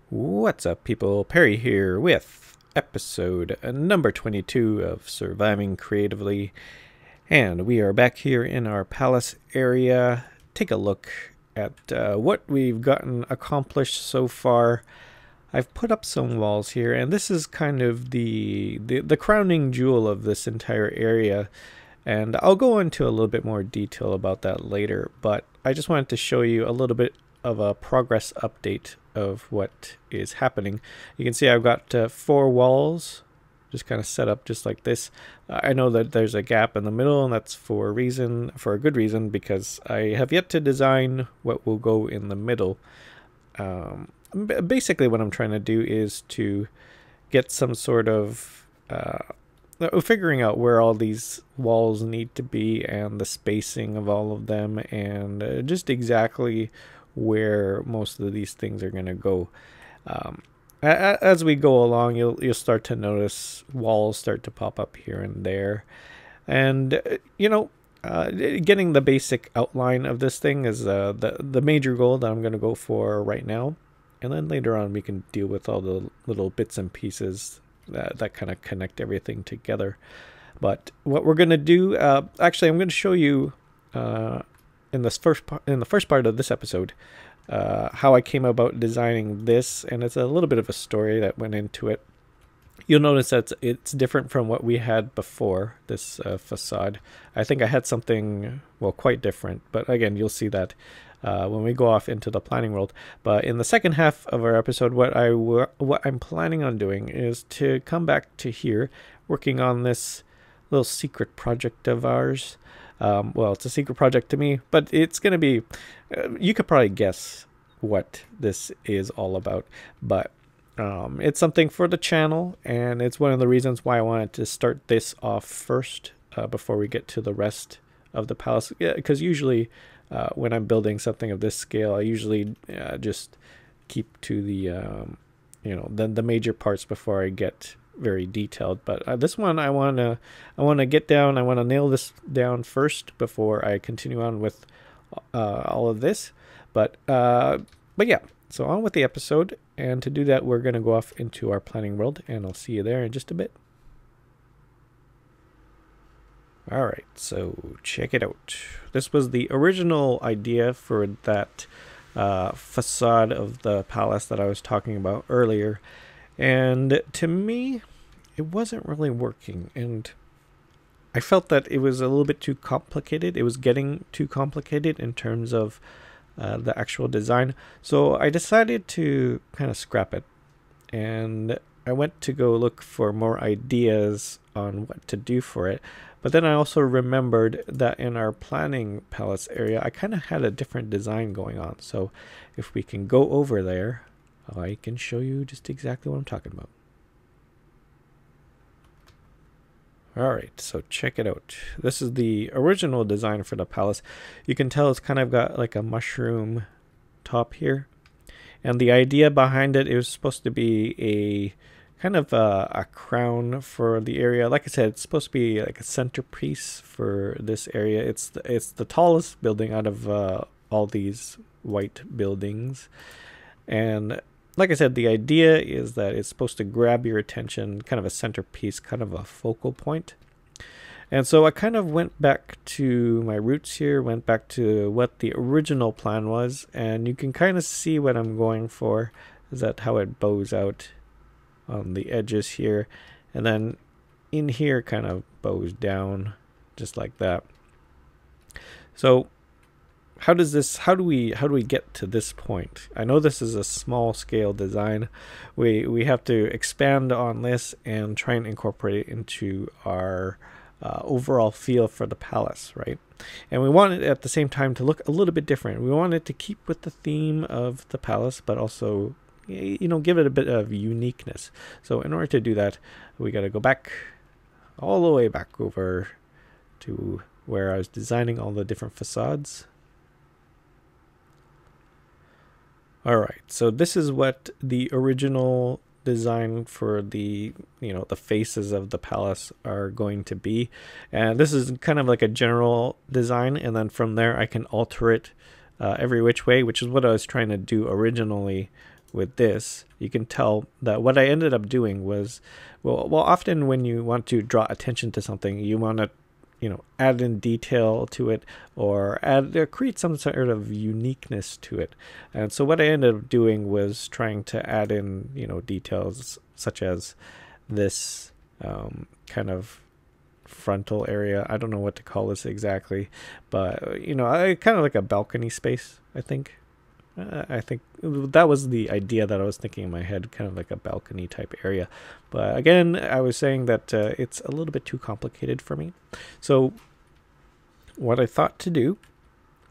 What's up, people? Perry here with episode number 22 of Surviving Creatively. And we are back here in our palace area. Take a look at what we've gotten accomplished so far. I've put up some walls here, and this is kind of the crowning jewel of this entire area. And I'll go into a little bit more detail about that later, but I just wanted to show you a little bit of a progress update of what is happening. You can see I've got 4 walls just kind of set up just like this. I know that there's a gap in the middle, and that's for a good reason, because I have yet to design what will go in the middle. Basically what I'm trying to do is to get some sort of figuring out where all these walls need to be and the spacing of all of them, and just exactly where most of these things are going to go. As we go along, you'll start to notice walls start to pop up here and there, and getting the basic outline of this thing is the major goal that I'm going to go for right now, and then later on we can deal with all the little bits and pieces that kind of connect everything together. But what we're going to do, actually, I'm going to show you in the first part of this episode how I came about designing this, and it's a little bit of a story that went into it. You'll notice that it's different from what we had before, this facade. I think I had something, well, quite different, but again, you'll see that when we go off into the planning world. But in the second half of our episode, what I'm planning on doing is to come back to here, working on this little secret project of ours. Well, it's a secret project to me, but it's going to be, you could probably guess what this is all about, but it's something for the channel, and it's one of the reasons why I wanted to start this off first before we get to the rest of the palace. Yeah, because usually when I'm building something of this scale, I usually just keep to the major parts before I get very detailed. But this one I want to get down. I want to nail this down first before I continue on with all of this. But yeah, so on with the episode, and to do that we're going to go off into our planning world, and I'll see you there in just a bit. Alright, so check it out. This was the original idea for that facade of the palace that I was talking about earlier. And to me, it wasn't really working, and I felt that it was a little bit too complicated. It was getting too complicated in terms of the actual design. So I decided to kind of scrap it, and I went to go look for more ideas on what to do for it. But then I also remembered that in our planning palace area, I kind of had a different design going on. So if we can go over there, I can show you just exactly what I'm talking about. Alright, so check it out. This is the original design for the palace. You can tell it's kind of got like a mushroom top here. And the idea behind it, it was supposed to be a kind of a crown for the area. Like I said, it's supposed to be like a centerpiece for this area. It's the tallest building out of all these white buildings. And like I said, the idea is that it's supposed to grab your attention, kind of a centerpiece, kind of a focal point. And so I kind of went back to my roots here, went back to what the original plan was, and you can kind of see what I'm going for. Is that how it bows out on the edges here, and then in here kind of bows down just like that. So how do we get to this point? I know this is a small scale design. We have to expand on this and try and incorporate it into our overall feel for the palace, right? And we want it at the same time to look a little bit different. We want it to keep with the theme of the palace, but also, give it a bit of uniqueness. So in order to do that, we got to go back all the way back over to where I was designing all the different facades. Alright, so this is what the original design for the the faces of the palace are going to be, and this is kind of like a general design, and then from there I can alter it every which way, which is what I was trying to do originally with this, you can tell that what I ended up doing was, well, often when you want to draw attention to something, you want to, add in detail to it, or create some sort of uniqueness to it. And so what I ended up doing was trying to add in, details such as this kind of frontal area. I don't know what to call this exactly, but I kind of like a balcony space, I think. I think that was the idea that I was thinking in my head, kind of like a balcony type area. But again, I was saying that it's a little bit too complicated for me. So what I thought to do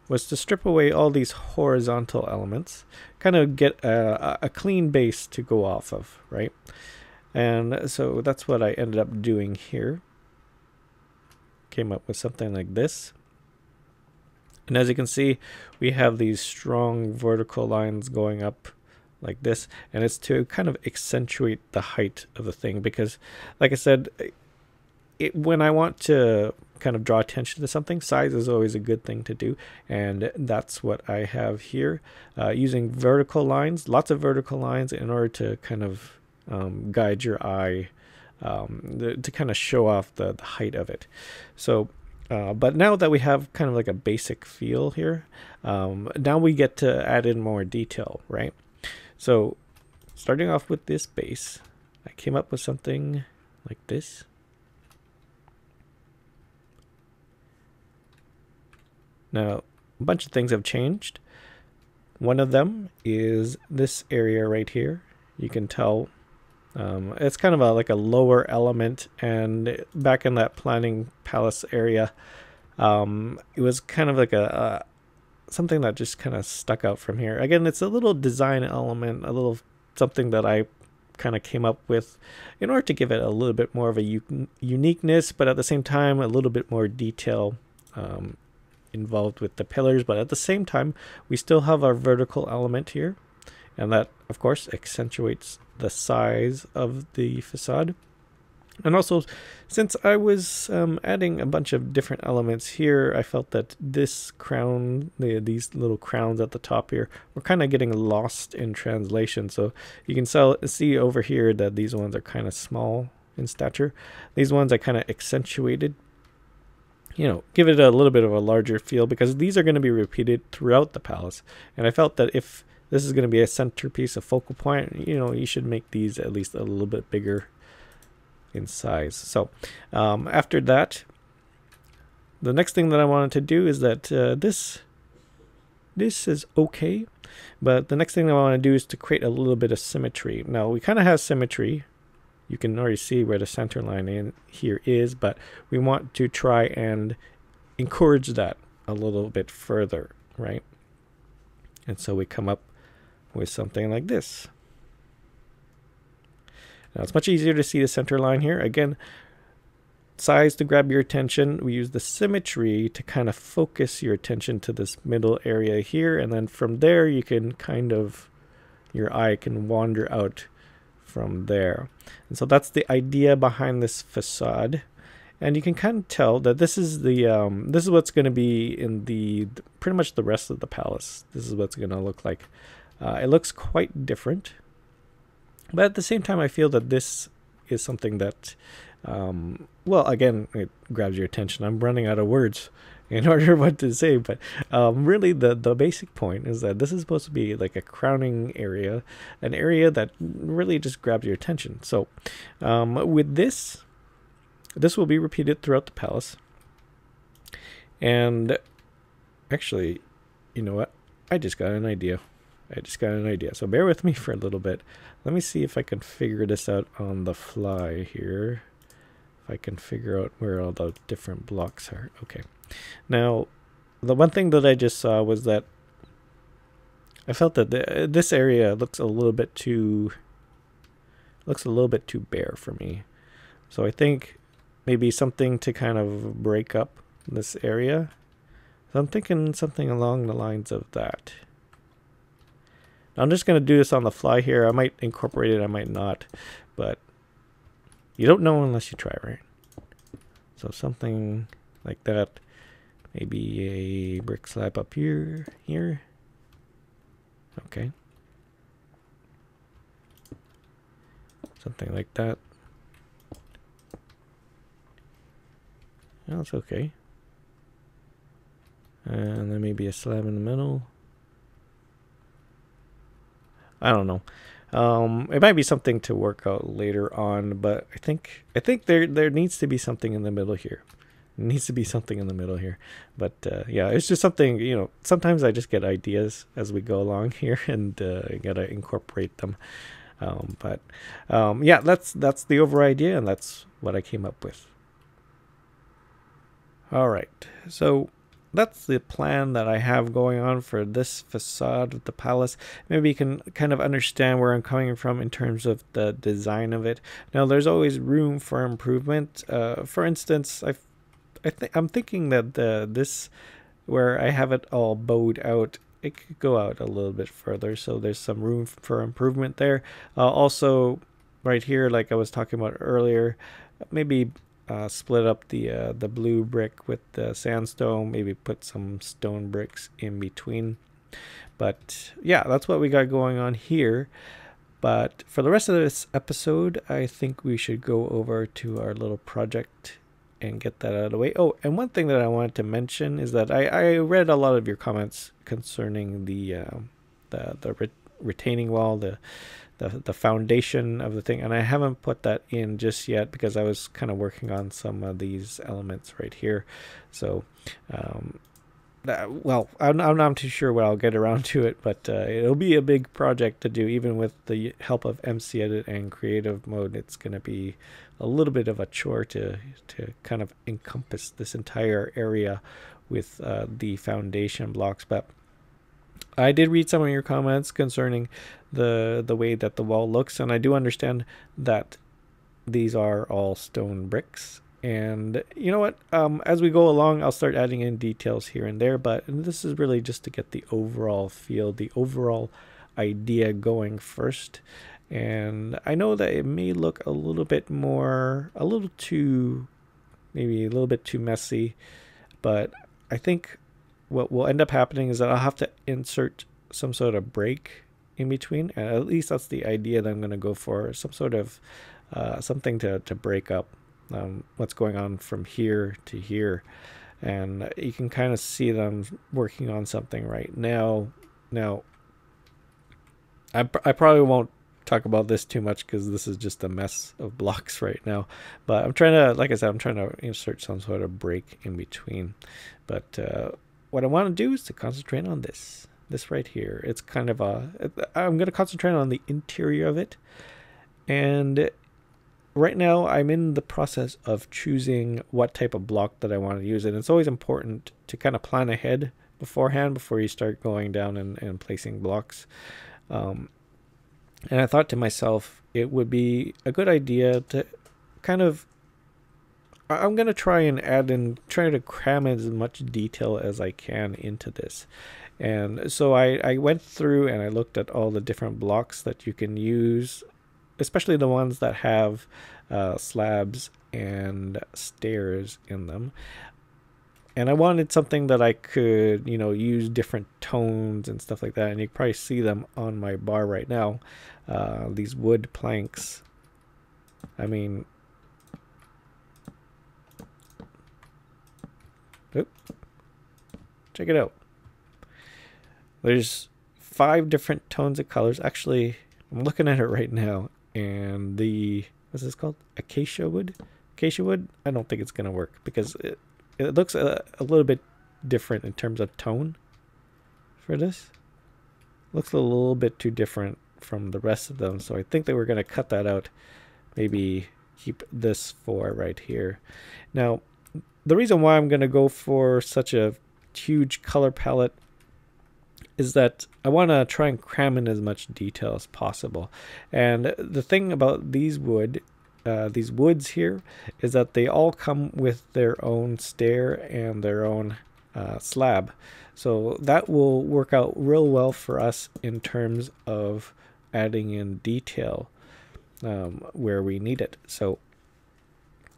was to strip away all these horizontal elements, kind of get a clean base to go off of, right? And so that's what I ended up doing here. Came up with something like this. And as you can see, we have these strong vertical lines going up like this, and it's to kind of accentuate the height of the thing, because like I said, when I want to kind of draw attention to something, size is always a good thing to do, and that's what I have here, using vertical lines, lots of vertical lines, in order to kind of guide your eye, to kind of show off the height of it. So but now that we have kind of like a basic feel here, now we get to add in more detail, right? So starting off with this base, I came up with something like this. Now, a bunch of things have changed. One of them is this area right here. You can tell it's kind of like a lower element, and back in that planning palace area, it was kind of like a something that just kind of stuck out from here. Again, it's a little design element, a little something that I kind of came up with in order to give it a little bit more of a uniqueness, but at the same time a little bit more detail involved with the pillars. But at the same time, we still have our vertical element here, and that of course accentuates the size of the facade. And also, since I was adding a bunch of different elements here, I felt that this crown, these little crowns at the top here, were kind of getting lost in translation. So you can see over here that these ones are kind of small in stature. These ones I kind of accentuated, give it a little bit of a larger feel, because these are going to be repeated throughout the palace. And I felt that if this is going to be a centerpiece, a focal point, you should make these at least a little bit bigger in size. So after that, the next thing that I wanted to do is that this is okay, but the next thing I want to do is to create a little bit of symmetry. Now we kind of have symmetry. You can already see where the center line in here is, but we want to try and encourage that a little bit further, right? And so we come up with something like this. Now it's much easier to see the center line here. Again, size to grab your attention. We use the symmetry to kind of focus your attention to this middle area here, and then from there you can kind of, your eye can wander out from there. And so that's the idea behind this facade. And you can kind of tell that this is the this is what's going to be in the pretty much the rest of the palace. This is what's going to look like. It looks quite different, but at the same time, I feel that this is something that, well, again, it grabs your attention. I'm running out of words in order what to say, but really the basic point is that this is supposed to be like a crowning area, an area that really just grabs your attention. So with this will be repeated throughout the palace. And actually, you know what? I just got an idea. So bear with me for a little bit. Let me see if I can figure this out on the fly here. If I can figure out where all the different blocks are. Okay. Now, the one thing that I just saw was that I felt that this area looks a little bit too bare for me. So I think maybe something to kind of break up this area. So I'm thinking something along the lines of that. Now I'm just going to do this on the fly here. I might incorporate it, I might not, but you don't know unless you try, right? So something like that. Maybe a brick slab up here. Okay. Something like that. That's okay. And then maybe a slab in the middle. I don't know. It might be something to work out later on, but I think there needs to be something in the middle here. It needs to be something in the middle here. But yeah, it's just something, you know, sometimes I just get ideas as we go along here, and I gotta incorporate them. Yeah, that's the overall idea, and that's what I came up with. All right, so that's the plan that I have going on for this facade of the palace. Maybe you can kind of understand where I'm coming from in terms of the design of it. Now, there's always room for improvement. For instance, I'm thinking that this, where I have it all bowed out, it could go out a little bit further, so there's some room for improvement there. Also, right here, like I was talking about earlier, maybe split up the blue brick with the sandstone, maybe put some stone bricks in between. But yeah, that's what we got going on here. But for the rest of this episode, I think we should go over to our little project and get that out of the way. Oh, and one thing that I wanted to mention is that I read a lot of your comments concerning the retaining wall, the foundation of the thing, and I haven't put that in just yet because I was kind of working on some of these elements right here. So well, I'm not too sure when I'll get around to it, but it'll be a big project to do. Even with the help of MC Edit and creative mode, it's going to be a little bit of a chore to kind of encompass this entire area with the foundation blocks. But I did read some of your comments concerning the way that the wall looks, and I do understand that these are all stone bricks. And you know what? As we go along, I'll start adding in details here and there, but this is really just to get the overall feel, the overall idea going first. And I know that it may look a little bit more, maybe a little bit too messy, but I think what will end up happening is that I'll have to insert some sort of break in between, and at least that's the idea that I'm going to go for, some sort of something to break up what's going on from here to here. And you can kind of see them working on something right now. Now, I probably won't talk about this too much because this is just a mess of blocks right now, but I'm trying to, like I said, I'm trying to insert some sort of break in between. But what I want to do is to concentrate on this right here. It's kind of I'm going to concentrate on the interior of it, and right now I'm in the process of choosing what type of block that I want to use, and it's always important to kind of plan ahead beforehand before you start going down and placing blocks. And I thought to myself, it would be a good idea to kind of, I'm going to try to cram as much detail as I can into this. And so I went through and I looked at all the different blocks that you can use, especially the ones that have slabs and stairs in them. And I wanted something that I could, use different tones and stuff like that. And you can probably see them on my bar right now. These wood planks. I mean, check it out. There's 5 different tones of colors. Actually, I'm looking at it right now. And what's this called? Acacia wood? Acacia wood? I don't think it's going to work because it looks a little bit different in terms of tone for this. Looks a little bit too different from the rest of them, so I think that we're going to cut that out. Maybe keep this 4 right here. Now, the reason why I'm going to go for such a huge color palette is that I want to try and cram in as much detail as possible. And the thing about these woods here is that they all come with their own stair and their own slab. So that will work out real well for us in terms of adding in detail where we need it. So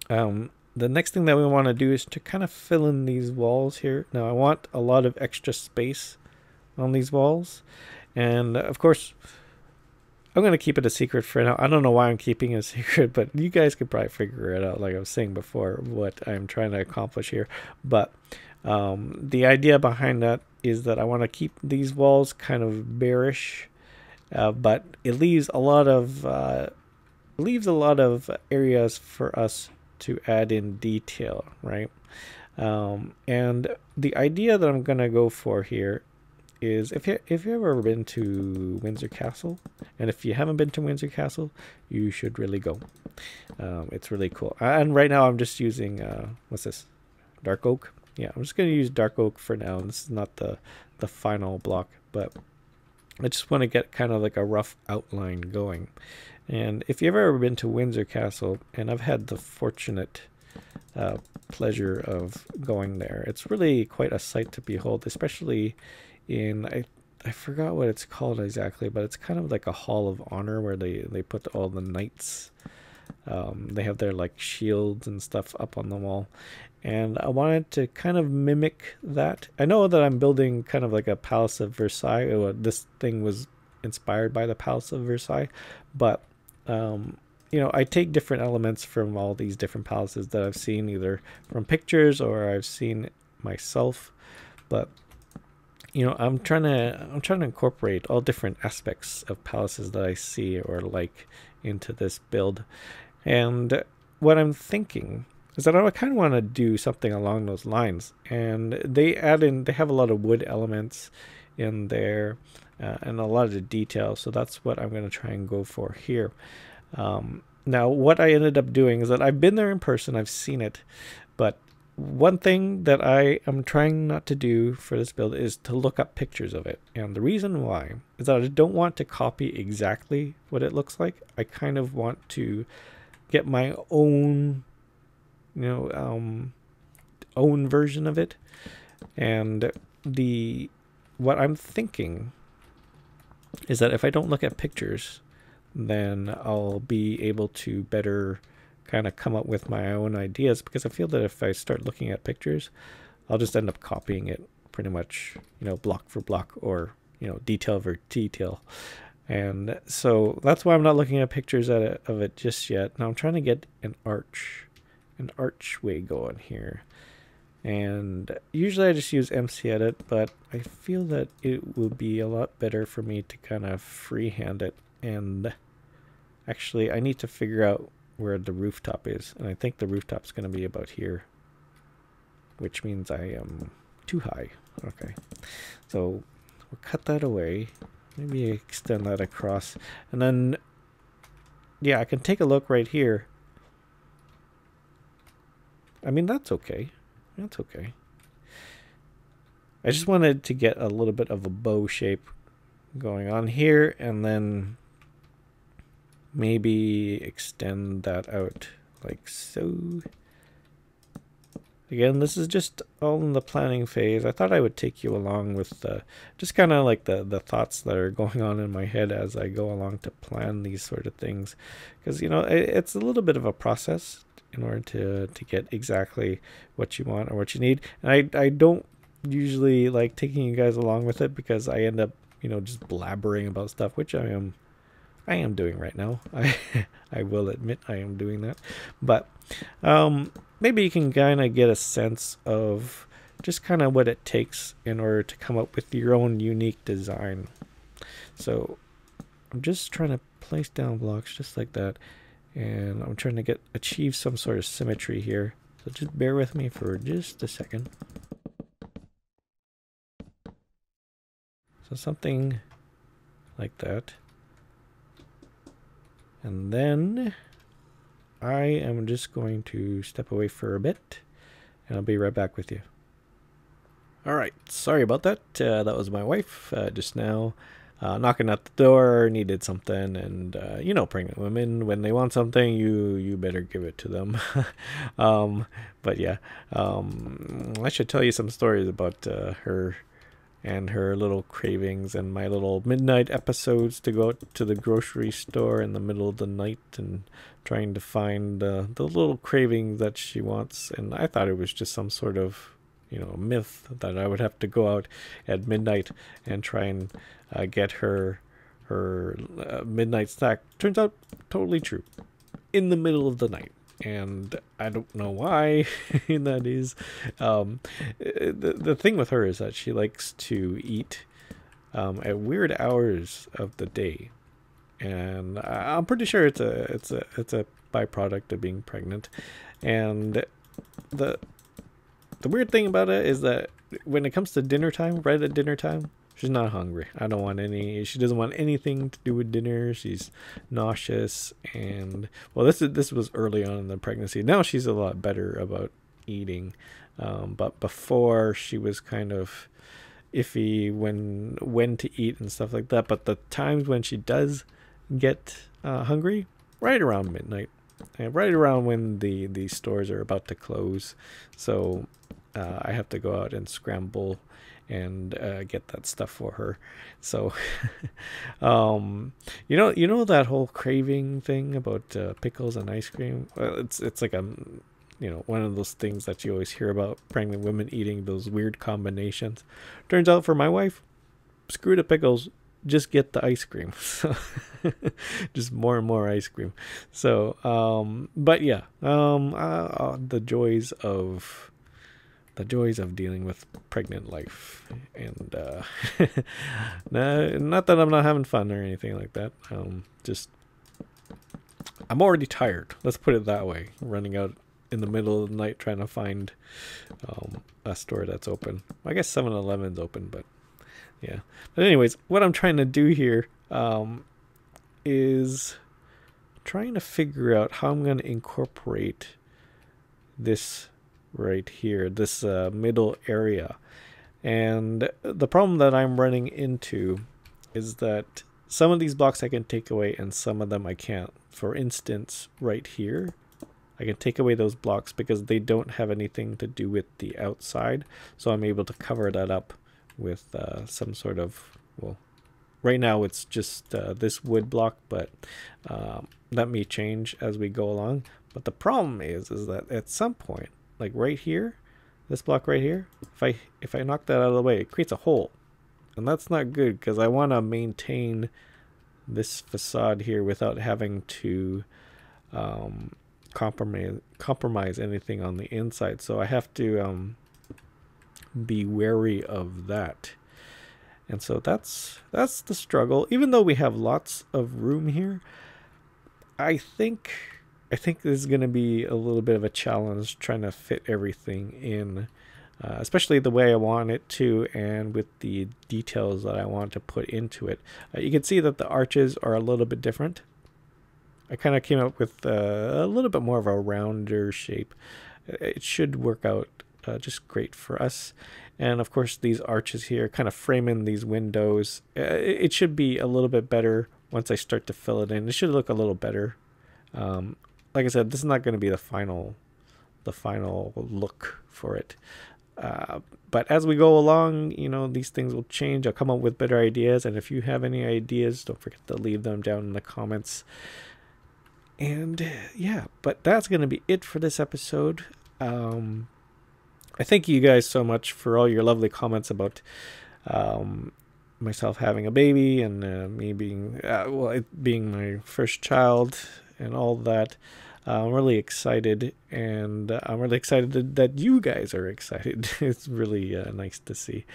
the next thing that we want to do is to kind of fill in these walls here. Now I want a lot of extra space on these walls, and of course I'm going to keep it a secret for now. I don't know why I'm keeping it a secret, but you guys could probably figure it out, like I was saying before, what I'm trying to accomplish here. But the idea behind that is that I want to keep these walls kind of bearish, but it leaves a lot of areas for us to add in detail, right? And the idea that I'm gonna go for here is, if you've ever been to Windsor Castle, and if you haven't been to Windsor Castle, you should really go. It's really cool. And right now I'm just using what's this? Dark oak. Yeah, I'm just gonna use dark oak for now. This is not the final block, but I just want to get kind of like a rough outline going. And if you've ever been to Windsor Castle, and I've had the fortunate pleasure of going there, it's really quite a sight to behold, especially in, I forgot what it's called exactly, but it's kind of like a hall of honor where they put all the knights. They have their like shields and stuff up on the wall, and I wanted to kind of mimic that. I know that I'm building kind of like a Palace of Versailles. This thing was inspired by the Palace of Versailles, but you know, I take different elements from all these different palaces that I've seen, either from pictures or I've seen myself. But you know, I'm trying to incorporate all different aspects of palaces that I see or like into this build. And what I'm thinking is that I kind of want to do something along those lines. And they have a lot of wood elements in there and a lot of detail. So that's what I'm going to try and go for here. Now, what I ended up doing is that I've been there in person, I've seen it, but one thing that I am trying not to do for this build is to look up pictures of it. And the reason why is that I don't want to copy exactly what it looks like. I kind of want to get my own, you know, own version of it. And what I'm thinking is that if I don't look at pictures, then I'll be able to better kind of come up with my own ideas, because I feel that if I start looking at pictures, I'll just end up copying it pretty much, you know, block for block, or, you know, detail for detail. And so that's why I'm not looking at pictures of it just yet. Now I'm trying to get an archway going here. And usually I just use MC Edit, but I feel that it would be a lot better for me to kind of freehand it. And actually, I need to figure out where the rooftop is. And I think the rooftop's going to be about here, which means I am too high. Okay. So we'll cut that away. Maybe extend that across. And then, yeah, I can take a look right here. I mean, that's okay. That's okay. I just wanted to get a little bit of a bow shape going on here, and then maybe extend that out like so. Again, this is just all in the planning phase. I thought I would take you along with just kind of like the thoughts that are going on in my head as I go along to plan these sort of things, because you know, it's a little bit of a process in order to get exactly what you want or what you need. And I don't usually like taking you guys along with it, because I end up, you know, just blabbering about stuff, which I am doing right now. I will admit I am doing that. But maybe you can kind of get a sense of just kind of what it takes in order to come up with your own unique design. So I'm just trying to place down blocks just like that, and I'm trying to achieve some sort of symmetry here. So just bear with me for just a second. So something like that. And then I am just going to step away for a bit, and I'll be right back with you. Alright, sorry about that. That was my wife just now knocking at the door, needed something, and you know, pregnant women, when they want something, you better give it to them. But yeah, I should tell you some stories about her and her little cravings, and my little midnight episodes to go out to the grocery store in the middle of the night and trying to find the little cravings that she wants. And I thought it was just some sort of, you know, myth that I would have to go out at midnight and try and get her her midnight snack. Turns out totally true. In the middle of the night. And I don't know why that is. The thing with her is that she likes to eat at weird hours of the day, and I'm pretty sure it's a byproduct of being pregnant. And the weird thing about it is that when it comes to dinner time, right at dinner time, she's not hungry. I don't want any. She doesn't want anything to do with dinner. She's nauseous, and well, this was early on in the pregnancy. Now she's a lot better about eating, but before she was kind of iffy when to eat and stuff like that. But the times when she does get hungry, right around midnight, and right around when the stores are about to close, so I have to go out and scramble and get that stuff for her. So you know that whole craving thing about pickles and ice cream. It's like a one of those things that you always hear about pregnant women eating, those weird combinations. Turns out for my wife, screw the pickles, just get the ice cream. So just more and more ice cream. So but yeah, the joys of dealing with pregnant life. And not that I'm not having fun or anything like that. Just I'm already tired, let's put it that way, running out in the middle of the night trying to find a store that's open. I guess 7-Eleven's open, but yeah. But anyways, what I'm trying to do here is trying to figure out how I'm going to incorporate this right here, this middle area. And the problem that I'm running into is that some of these blocks I can take away and some of them I can't. For instance, right here, I can take away those blocks because they don't have anything to do with the outside. So I'm able to cover that up with some sort of, well, right now it's just this wood block, but that may change as we go along. But the problem is that at some point, like right here, this block right here, if I knock that out of the way, it creates a hole. And that's not good because I want to maintain this facade here without having to compromise anything on the inside. So I have to be wary of that. And so that's the struggle. Even though we have lots of room here, I think this is going to be a little bit of a challenge trying to fit everything in, especially the way I want it to and with the details that I want to put into it. You can see that the arches are a little bit different. I kind of came up with a little bit more of a rounder shape. It should work out just great for us. And of course, these arches here kind of frame in these windows. It should be a little bit better once I start to fill it in. It should look a little better. Like I said, this is not going to be the final look for it. But as we go along, these things will change. I'll come up with better ideas. And if you have any ideas, don't forget to leave them down in the comments. And yeah, but that's going to be it for this episode. I thank you guys so much for all your lovely comments about myself having a baby and me being, it being my first child and all that. I'm really excited, and I'm really excited that you guys are excited. It's really nice to see.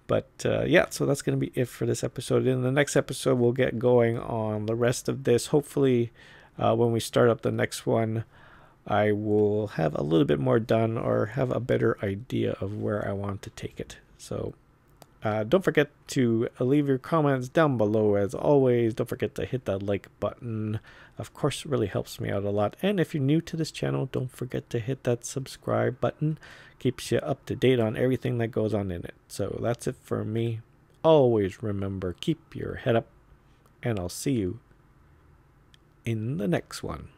But yeah, so that's going to be it for this episode. In the next episode, we'll get going on the rest of this. Hopefully, when we start up the next one, I will have a little bit more done or have a better idea of where I want to take it. So don't forget to leave your comments down below. As always, don't forget to hit that like button. Of course, it really helps me out a lot. And if you're new to this channel, don't forget to hit that subscribe button. Keeps you up to date on everything that goes on in it. So that's it for me. Always remember, keep your head up, and I'll see you in the next one.